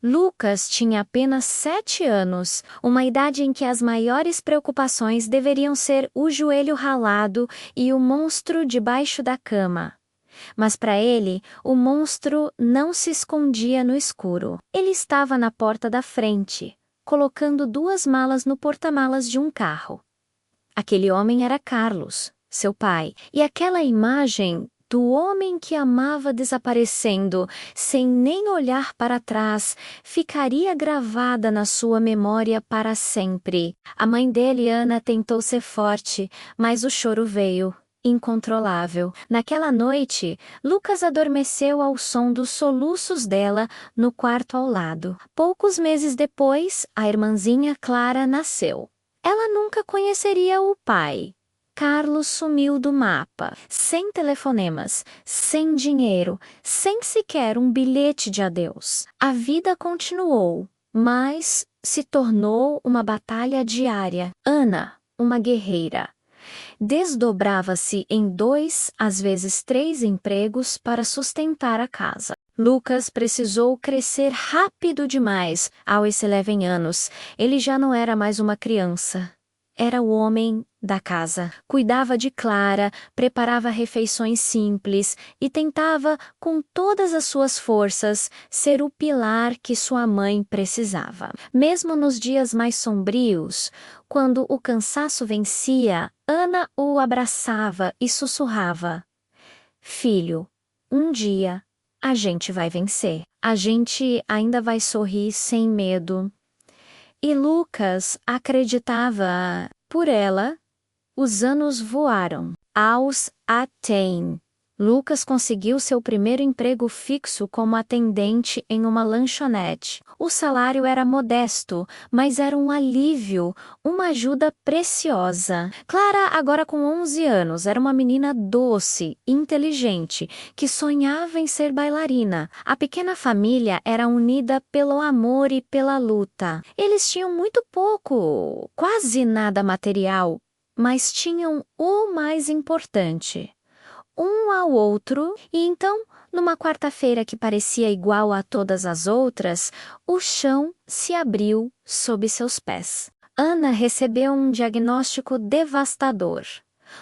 Lucas tinha apenas 7 anos, uma idade em que as maiores preocupações deveriam ser o joelho ralado e o monstro debaixo da cama. Mas para ele, o monstro não se escondia no escuro. Ele estava na porta da frente, colocando 2 malas no porta-malas de um carro. Aquele homem era Carlos, seu pai, e aquela imagem do homem que amava desaparecendo, sem nem olhar para trás, ficaria gravada na sua memória para sempre. A mãe dele, Ana, tentou ser forte, mas o choro veio, incontrolável. Naquela noite, Lucas adormeceu ao som dos soluços dela no quarto ao lado. Poucos meses depois, a irmãzinha Clara nasceu. Ela nunca conheceria o pai. Carlos sumiu do mapa, sem telefonemas, sem dinheiro, sem sequer um bilhete de adeus. A vida continuou, mas se tornou uma batalha diária. Ana, uma guerreira, desdobrava-se em 2, às vezes 3 empregos para sustentar a casa. Lucas precisou crescer rápido demais. Aos 11 anos, ele já não era mais uma criança. Era o homem da casa. Cuidava de Clara, preparava refeições simples e tentava, com todas as suas forças, ser o pilar que sua mãe precisava. Mesmo nos dias mais sombrios, quando o cansaço vencia, Ana o abraçava e sussurrava: "Filho, um dia a gente vai vencer. A gente ainda vai sorrir sem medo." E Lucas acreditava. Por ela, os anos voaram. Aos 10, Lucas conseguiu seu primeiro emprego fixo como atendente em uma lanchonete. O salário era modesto, mas era um alívio, uma ajuda preciosa. Clara, agora com 11 anos, era uma menina doce, inteligente, que sonhava em ser bailarina. A pequena família era unida pelo amor e pela luta. Eles tinham muito pouco, quase nada material, mas tinham o mais importante: um ao outro. E então, numa quarta-feira que parecia igual a todas as outras, o chão se abriu sob seus pés. Ana recebeu um diagnóstico devastador.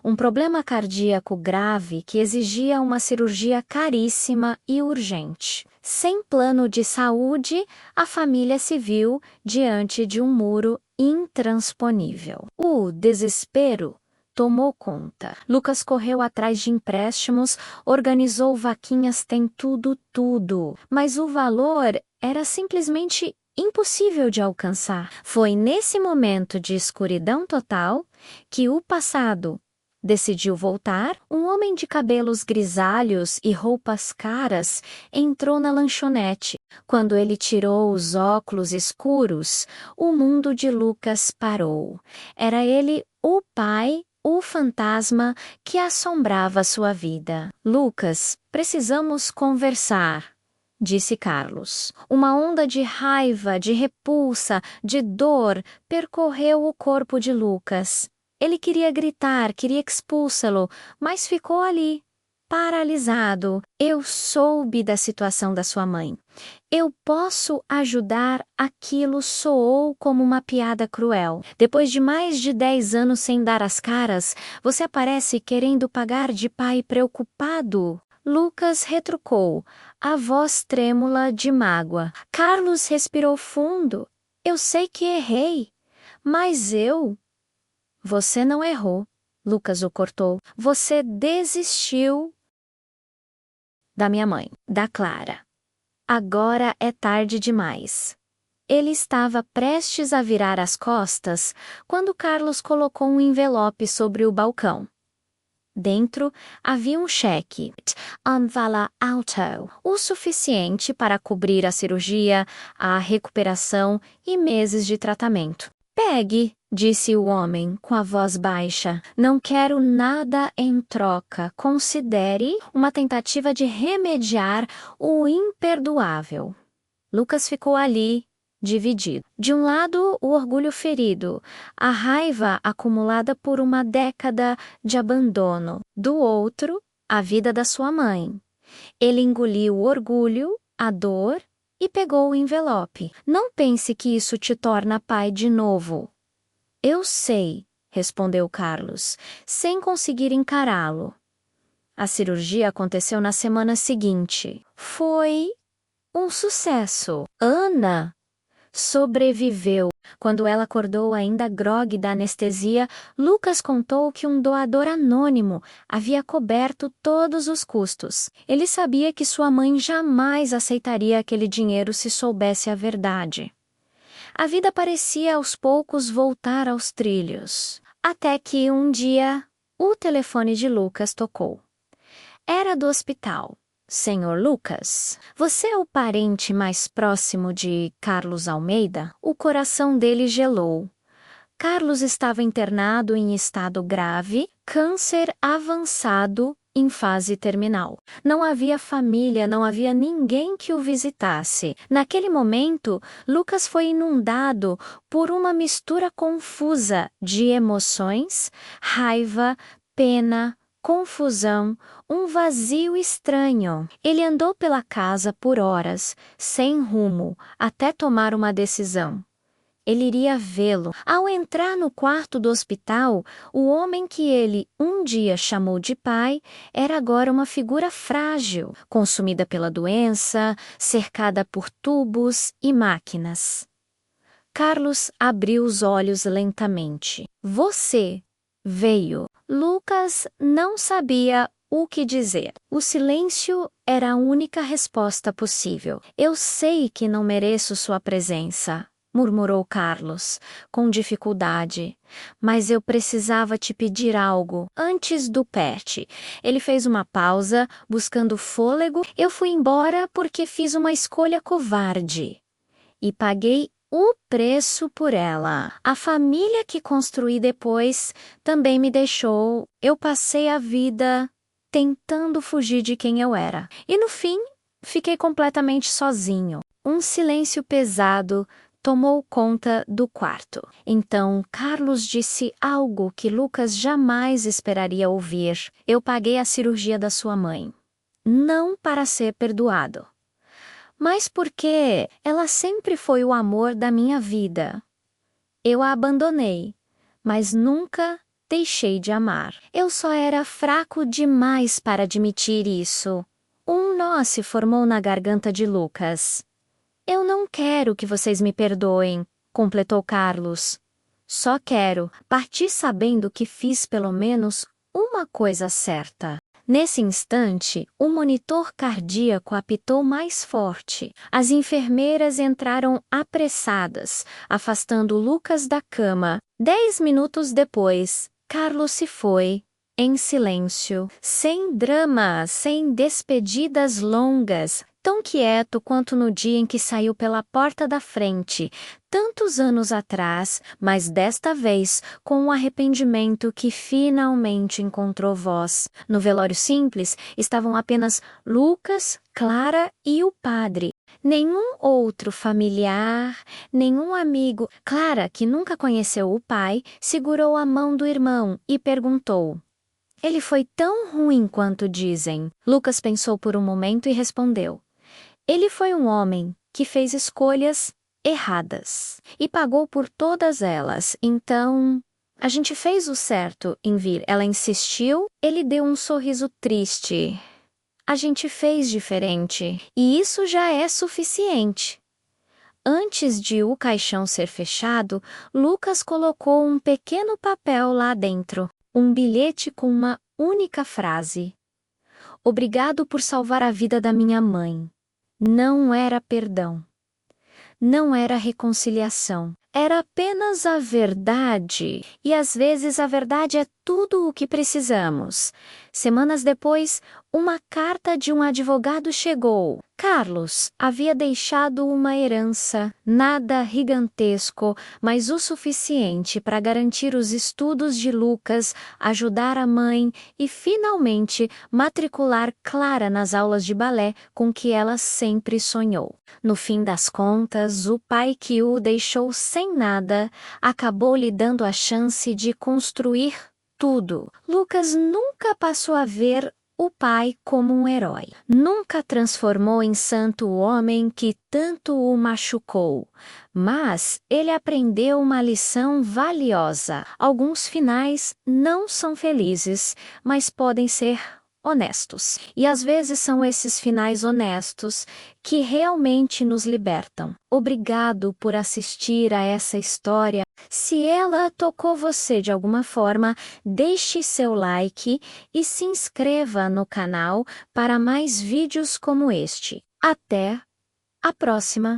Um problema cardíaco grave que exigia uma cirurgia caríssima e urgente. Sem plano de saúde, a família se viu diante de um muro intransponível. O desespero tomou conta. Lucas correu atrás de empréstimos, organizou vaquinhas, tem tudo, mas o valor era simplesmente impossível de alcançar. Foi nesse momento de escuridão total que o passado decidiu voltar. Um homem de cabelos grisalhos e roupas caras entrou na lanchonete. Quando ele tirou os óculos escuros, o mundo de Lucas parou. Era ele, o pai, o fantasma que assombrava sua vida. "Lucas, precisamos conversar", disse Carlos. Uma onda de raiva, de repulsa, de dor percorreu o corpo de Lucas. Ele queria gritar, queria expulsá-lo, mas ficou ali, paralisado. "Eu soube da situação da sua mãe. Eu posso ajudar." Aquilo soou como uma piada cruel. "Depois de mais de 10 anos sem dar as caras, você aparece querendo pagar de pai preocupado?" Lucas retrucou, a voz trêmula de mágoa. Carlos respirou fundo. "Eu sei que errei, mas eu..." "Você não errou", Lucas o cortou. "Você desistiu da minha mãe, da Clara. Agora é tarde demais." Ele estava prestes a virar as costas quando Carlos colocou um envelope sobre o balcão. Dentro havia um cheque, um valor alto, o suficiente para cobrir a cirurgia, a recuperação e meses de tratamento. "Pegue", disse o homem com a voz baixa. "Não quero nada em troca. Considere uma tentativa de remediar o imperdoável." Lucas ficou ali, dividido. De um lado, o orgulho ferido, a raiva acumulada por uma década de abandono. Do outro, a vida da sua mãe. Ele engoliu o orgulho, a dor e pegou o envelope. Não pense que isso te torna pai de novo. Eu sei, respondeu Carlos, sem conseguir encará-lo. A cirurgia aconteceu na semana seguinte. Foi um sucesso. Ana sobreviveu. Quando ela acordou ainda grogue da anestesia, Lucas contou que um doador anônimo havia coberto todos os custos. Ele sabia que sua mãe jamais aceitaria aquele dinheiro se soubesse a verdade. A vida parecia aos poucos voltar aos trilhos. Até que um dia, o telefone de Lucas tocou. Era do hospital. Senhor Lucas, você é o parente mais próximo de Carlos Almeida? O coração dele gelou. Carlos estava internado em estado grave, câncer avançado, em fase terminal. Não havia família, não havia ninguém que o visitasse. Naquele momento, Lucas foi inundado por uma mistura confusa de emoções, raiva, pena, confusão, um vazio estranho. Ele andou pela casa por horas, sem rumo, até tomar uma decisão. Ele iria vê-lo. Ao entrar no quarto do hospital, o homem que ele um dia chamou de pai era agora uma figura frágil, consumida pela doença, cercada por tubos e máquinas. Carlos abriu os olhos lentamente. Você veio. Lucas não sabia o que dizer. O silêncio era a única resposta possível. Eu sei que não mereço sua presença, murmurou Carlos, com dificuldade. Mas eu precisava te pedir algo antes do PET. Ele fez uma pausa, buscando fôlego. Eu fui embora porque fiz uma escolha covarde. E paguei o preço por ela. A família que construí depois também me deixou. Eu passei a vida tentando fugir de quem eu era. E no fim, fiquei completamente sozinho. Um silêncio pesado tomou conta do quarto. Então, Carlos disse algo que Lucas jamais esperaria ouvir. Eu paguei a cirurgia da sua mãe. Não para ser perdoado, mas porque ela sempre foi o amor da minha vida. Eu a abandonei, mas nunca deixei de amar. Eu só era fraco demais para admitir isso. Um nó se formou na garganta de Lucas. Eu não quero que vocês me perdoem, completou Carlos. Só quero partir sabendo que fiz pelo menos uma coisa certa. Nesse instante, o monitor cardíaco apitou mais forte. As enfermeiras entraram apressadas, afastando Lucas da cama. 10 minutos depois, Carlos se foi, em silêncio, sem drama, sem despedidas longas, tão quieto quanto no dia em que saiu pela porta da frente, tantos anos atrás, mas desta vez com um arrependimento que finalmente encontrou voz. No velório simples estavam apenas Lucas, Clara e o padre. Nenhum outro familiar, nenhum amigo. Clara, que nunca conheceu o pai, segurou a mão do irmão e perguntou: ele foi tão ruim quanto dizem? Lucas pensou por um momento e respondeu: ele foi um homem que fez escolhas erradas e pagou por todas elas. Então, a gente fez o certo em vir. Ela insistiu, ele deu um sorriso triste. A gente fez diferente e isso já é suficiente. Antes de o caixão ser fechado, Lucas colocou um pequeno papel lá dentro, um bilhete com uma única frase: obrigado por salvar a vida da minha mãe. Não era perdão. Não era reconciliação. Era apenas a verdade. E às vezes a verdade é tudo o que precisamos. Semanas depois, uma carta de um advogado chegou. Carlos havia deixado uma herança, nada gigantesco, mas o suficiente para garantir os estudos de Lucas, ajudar a mãe e, finalmente, matricular Clara nas aulas de balé com que ela sempre sonhou. No fim das contas, o pai que o deixou sem nada acabou lhe dando a chance de construir tudo. Lucas nunca passou a ver o pai como um herói. Nunca transformou em santo o homem que tanto o machucou, mas ele aprendeu uma lição valiosa. Alguns finais não são felizes, mas podem ser honestos. E às vezes são esses finais honestos que realmente nos libertam. Obrigado por assistir a essa história. Se ela tocou você de alguma forma, deixe seu like e se inscreva no canal para mais vídeos como este. Até a próxima!